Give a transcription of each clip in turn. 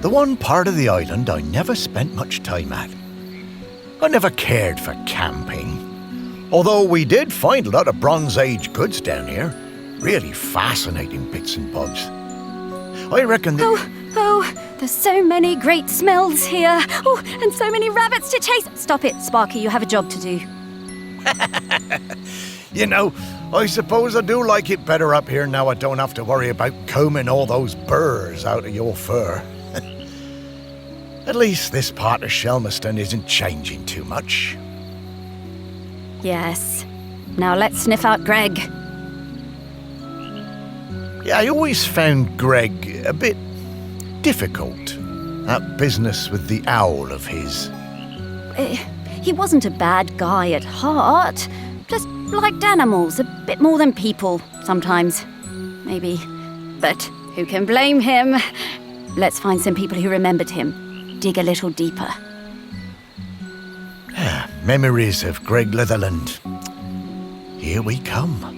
the one part of the island I never spent much time at. I never cared for camping, although we did find a lot of Bronze Age goods down here. Really fascinating bits and bobs. I reckon that... Oh, there's so many great smells here. Oh, and so many rabbits to chase. Stop it, Sparky, you have a job to do. You know, I suppose I do like it better up here now I don't have to worry about combing all those burrs out of your fur. At least this part of Shelmerston isn't changing too much. Yes. Now let's sniff out Greg. Yeah, I always found Greg a bit difficult. That business with the owl of his. He wasn't a bad guy at heart. Just liked animals a bit more than people, sometimes. Maybe. But who can blame him? Let's find some people who remembered him. Dig a little deeper. Memories of Greg Litherland. Here we come.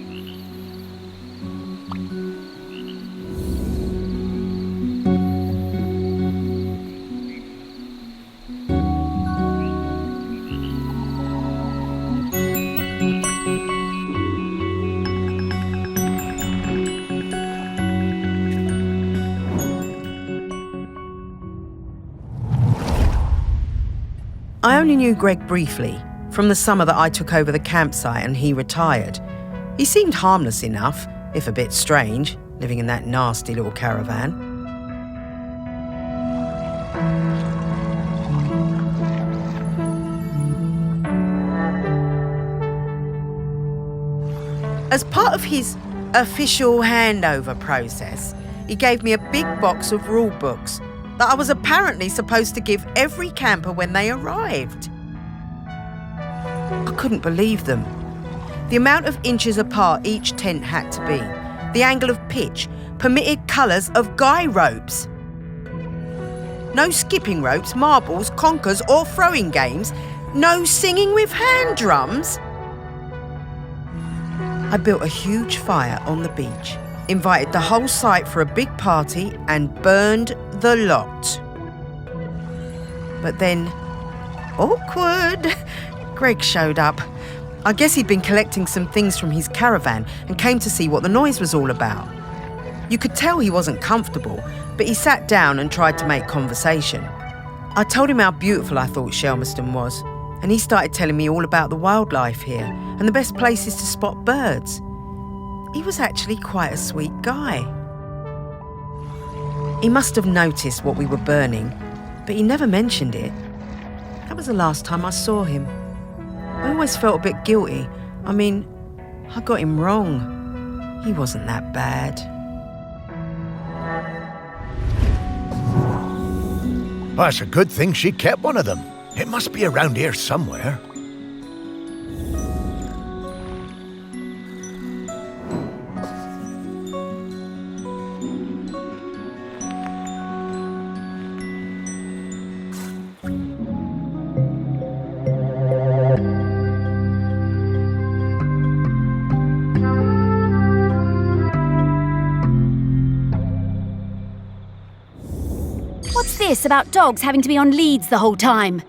I only knew Greg briefly, from the summer that I took over the campsite and he retired. He seemed harmless enough, if a bit strange, living in that nasty little caravan. As part of his official handover process, he gave me a big box of rule books that I was apparently supposed to give every camper when they arrived. I couldn't believe them. The amount of inches apart each tent had to be, the angle of pitch, permitted colours of guy ropes. No skipping ropes, marbles, conkers or throwing games. No singing with hand drums. I built a huge fire on the beach, invited the whole site for a big party and burned the lot. But then, awkward, Greg showed up. I guess he'd been collecting some things from his caravan and came to see what the noise was all about. You could tell he wasn't comfortable, but he sat down and tried to make conversation. I told him how beautiful I thought Shelmerston was, and he started telling me all about the wildlife here and the best places to spot birds. He was actually quite a sweet guy. He must have noticed what we were burning, but he never mentioned it. That was the last time I saw him. I always felt a bit guilty. I mean, I got him wrong. He wasn't that bad. Well, it's a good thing she kept one of them. It must be around here somewhere. What's this about dogs having to be on leads the whole time?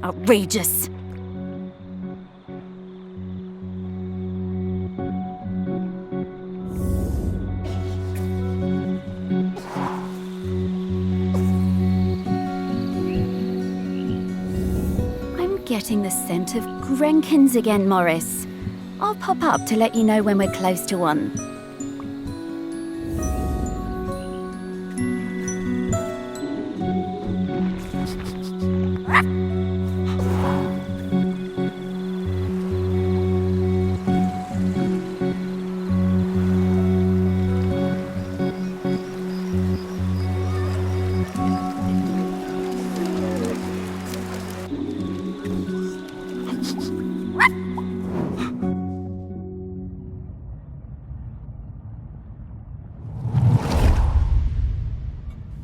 Outrageous. I'm getting the scent of Grenkins again, Morris. I'll pop up to let you know when we're close to one.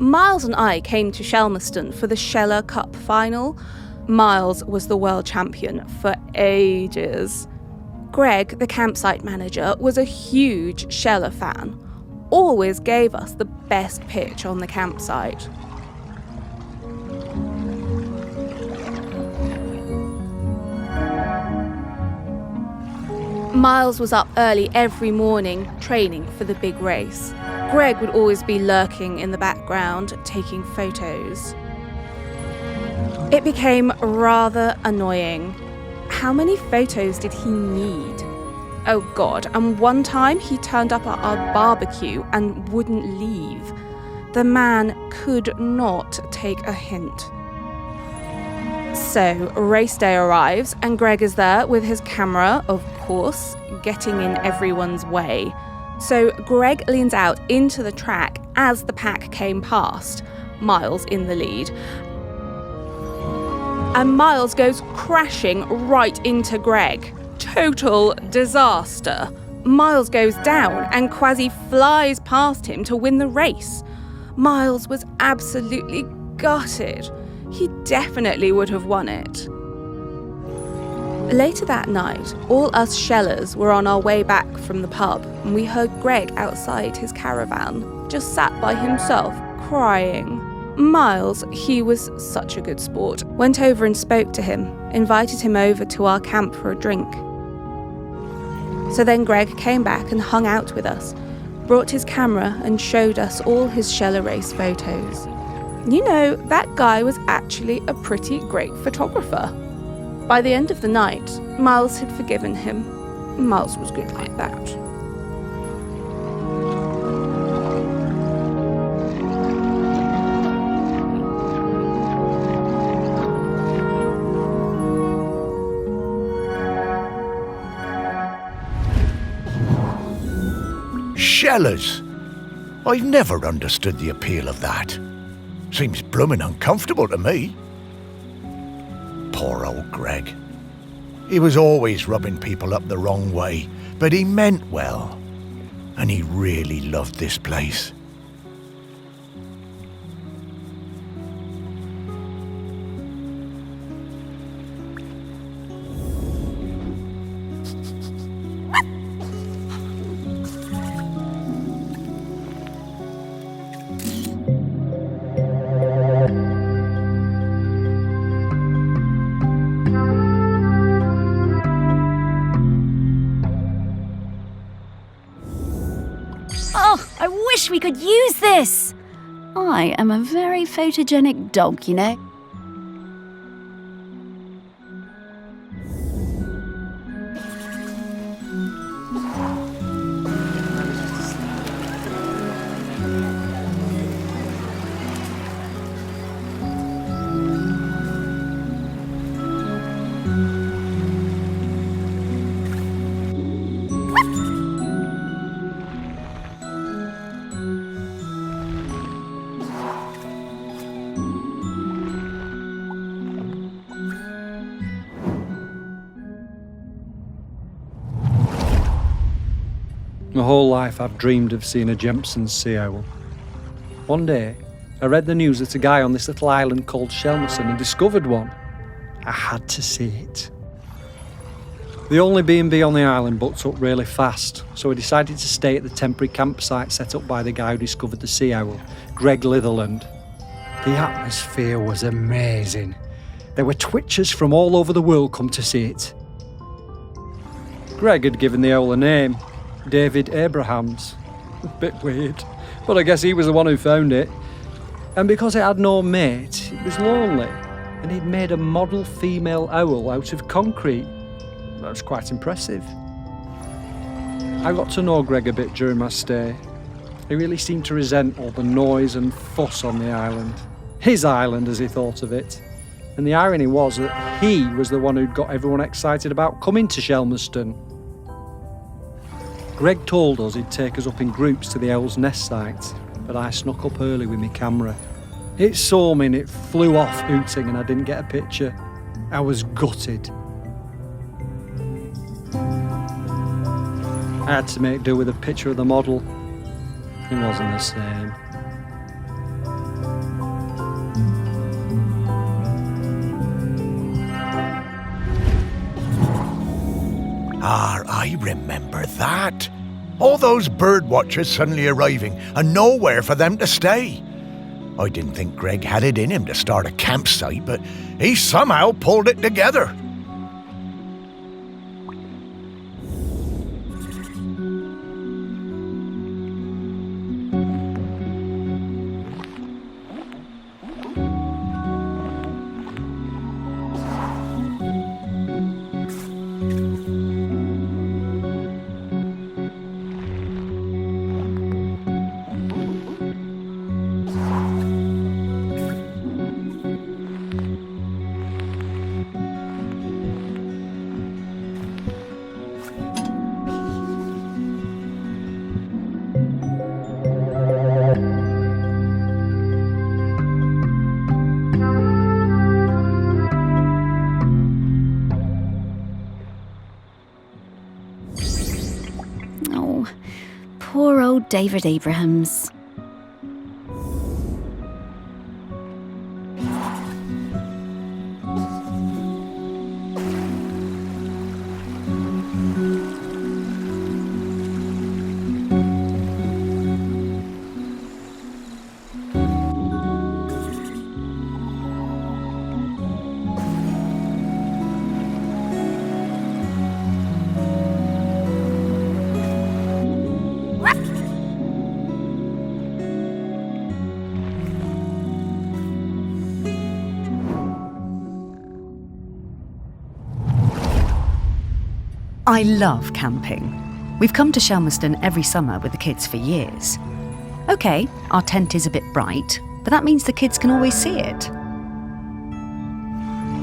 Miles and I came to Shelmerston for the Sheller Cup final. Miles was the world champion for ages. Greg, the campsite manager, was a huge Sheller fan. always gave us the best pitch on the campsite. Miles was up early every morning, training for the big race. Greg would always be lurking in the background, taking photos. It became rather annoying. How many photos did he need? Oh God, and one time he turned up at our barbecue and wouldn't leave. The man could not take a hint. So, race day arrives and Greg is there with his camera, of course, getting in everyone's way. So Greg leans out into the track as the pack came past, Miles in the lead. And Miles goes crashing right into Greg. Total disaster. Miles goes down and Kwasi flies past him to win the race. Miles was absolutely gutted. He definitely would have won it. Later that night, all us shellers were on our way back from the pub and we heard Greg outside his caravan, just sat by himself, crying. Miles, he was such a good sport, went over and spoke to him, invited him over to our camp for a drink. So then Greg came back and hung out with us, brought his camera and showed us all his sheller race photos. You know, that guy was actually a pretty great photographer. By the end of the night, Miles had forgiven him. Miles was good like that. Shellers! I've never understood the appeal of that. Seems bloomin' uncomfortable to me. Poor old Greg. He was always rubbing people up the wrong way, but he meant well. And he really loved this place. Oh, I wish we could use this! I am a very photogenic dog, you know. My whole life I've dreamed of seeing a Jempson's sea owl. One day, I read the news that a guy on this little island called Shelmerson had discovered one. I had to see it. The only B&B on the island booked up really fast, so I decided to stay at the temporary campsite set up by the guy who discovered the sea owl, Greg Litherland. The atmosphere was amazing. There were twitchers from all over the world come to see it. Greg had given the owl a name, David Abrahams. A bit weird, but I guess he was the one who found it. And because it had no mate, it was lonely, and he'd made a model female owl out of concrete. That was quite impressive. I got to know Greg a bit during my stay. He really seemed to resent all the noise and fuss on the island. His island, as he thought of it. And the irony was that he was the one who'd got everyone excited about coming to Shelmerston. Greg told us he'd take us up in groups to the owl's nest site, but I snuck up early with my camera. It saw me and it flew off hooting and I didn't get a picture. I was gutted. I had to make do with a picture of the model. It wasn't the same. Ah, I remember that. All those bird watchers suddenly arriving and nowhere for them to stay. I didn't think Greg had it in him to start a campsite, but he somehow pulled it together. Oh, poor old David Abrahams. I love camping. We've come to Shelmerston every summer with the kids for years. OK, our tent is a bit bright, but that means the kids can always see it.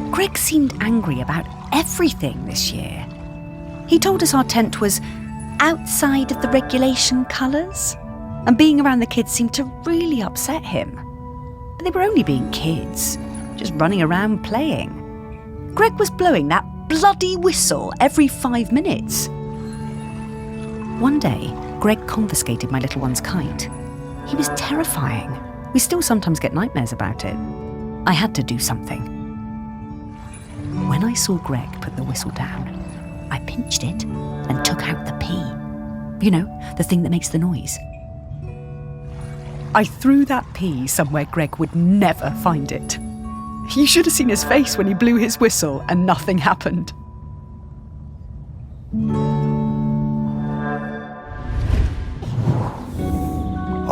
Greg seemed angry about everything this year. He told us our tent was outside of the regulation colours, and being around the kids seemed to really upset him. But they were only being kids, just running around playing. Greg was blowing that bloody whistle every 5 minutes. One day, Greg confiscated my little one's kite. He was terrifying. We still sometimes get nightmares about it. I had to do something. When I saw Greg put the whistle down, I pinched it and took out the pea. You know, the thing that makes the noise. I threw that pea somewhere Greg would never find it. You should have seen his face when he blew his whistle and nothing happened.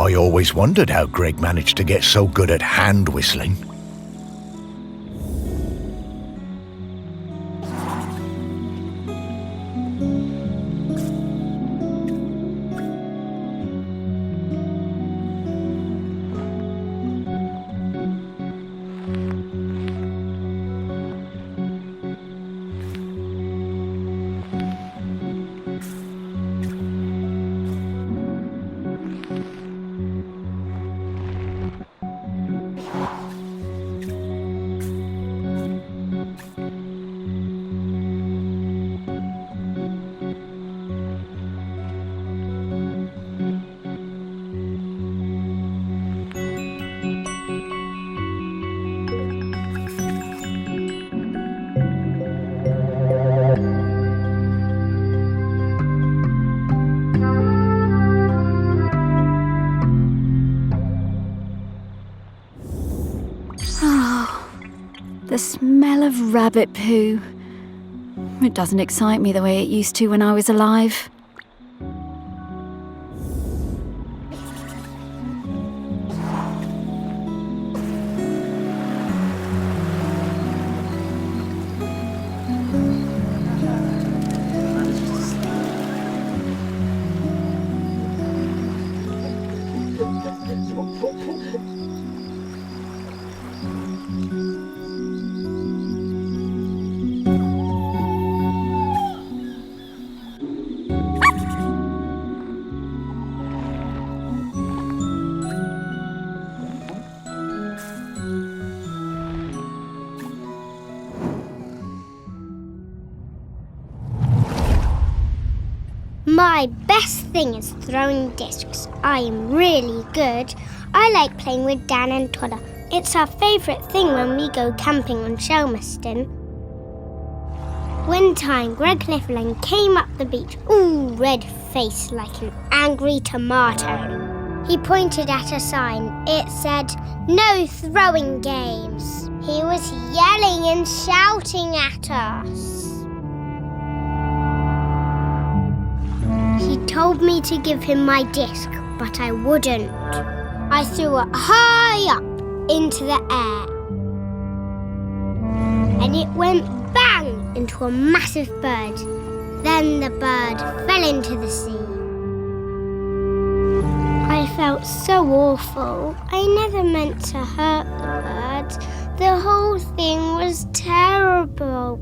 I always wondered how Greg managed to get so good at hand whistling. The smell of rabbit poo. It doesn't excite me the way it used to when I was alive. My best thing is throwing discs. I am really good. I like playing with Dan and Toddler. It's our favourite thing when we go camping on Shelmerston. One time, Greg Lifflin came up the beach, all red face like an angry tomato. He pointed at a sign. It said, "No throwing games." He was yelling and shouting at us. He told me to give him my disc, but I wouldn't. I threw it high up into the air. And it went bang into a massive bird. Then the bird fell into the sea. I felt so awful. I never meant to hurt the bird. The whole thing was terrible.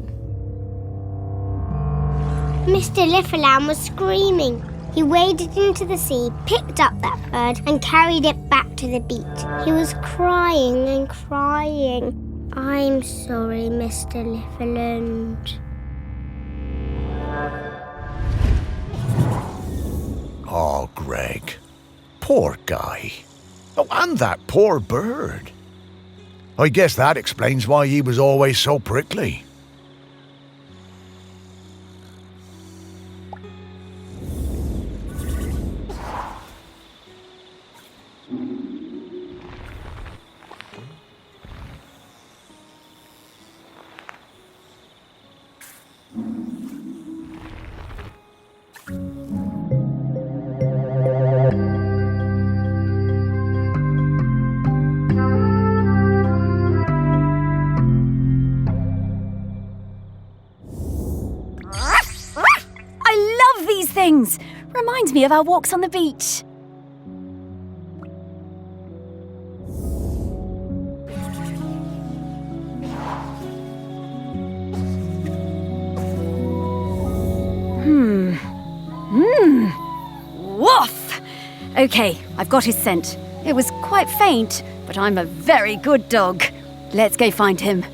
Mr. Liffalam was screaming. He waded into the sea, picked up that bird and carried it back to the beach. He was crying and crying. "I'm sorry, Mr. Liffaland." Oh, Greg. Poor guy. Oh, and that poor bird. I guess that explains why he was always so prickly. Things. Reminds me of our walks on the beach. Woof! Okay, I've got his scent. It was quite faint, but I'm a very good dog. Let's go find him.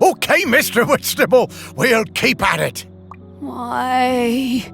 OK, Mr. Whitstable. We'll keep at it. Why?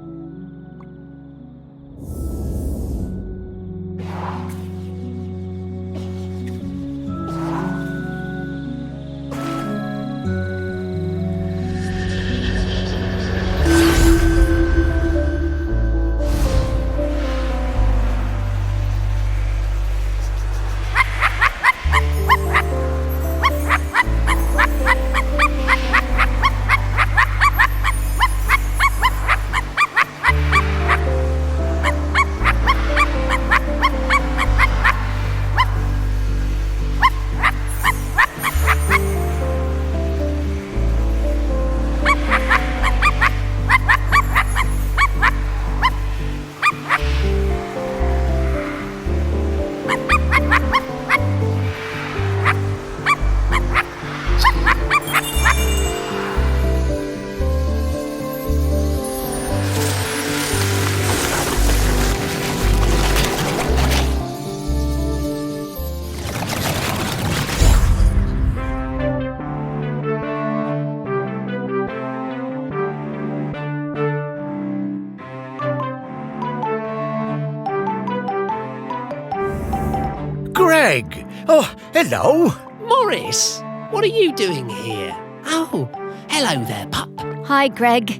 Greg! Oh, hello. Morris, what are you doing here? Oh, hello there, pup. Hi, Greg.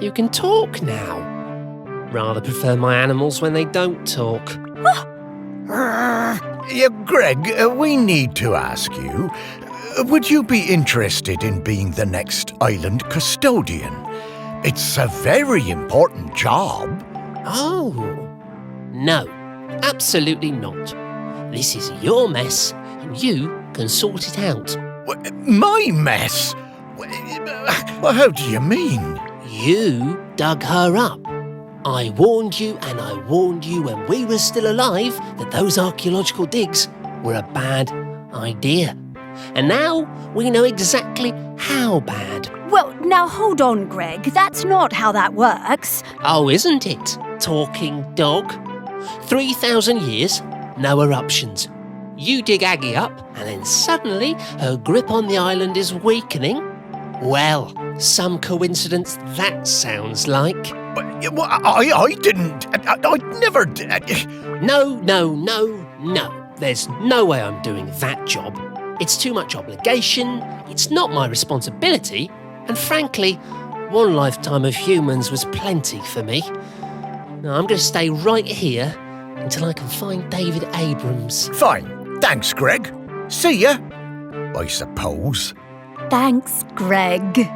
You can talk now. Rather prefer my animals when they don't talk. Yeah, Greg, we need to ask you, would you be interested in being the next island custodian? It's a very important job. Oh, no, absolutely not. This is your mess, and you can sort it out. My mess? Well, how do you mean? You dug her up. I warned you, and I warned you when we were still alive that those archaeological digs were a bad idea. And now we know exactly how bad. Well, now hold on, Greg. That's not how that works. Oh, isn't it, talking dog? 3,000 years, no eruptions. You dig Aggie up, and then suddenly her grip on the island is weakening? Well, some coincidence that sounds like. Well, I didn't. I never did. No. There's no way I'm doing that job. It's too much obligation, it's not my responsibility, and frankly, one lifetime of humans was plenty for me. Now, I'm going to stay right here until I can find David Abrams. Fine. Thanks, Greg. See ya, I suppose. Thanks, Greg.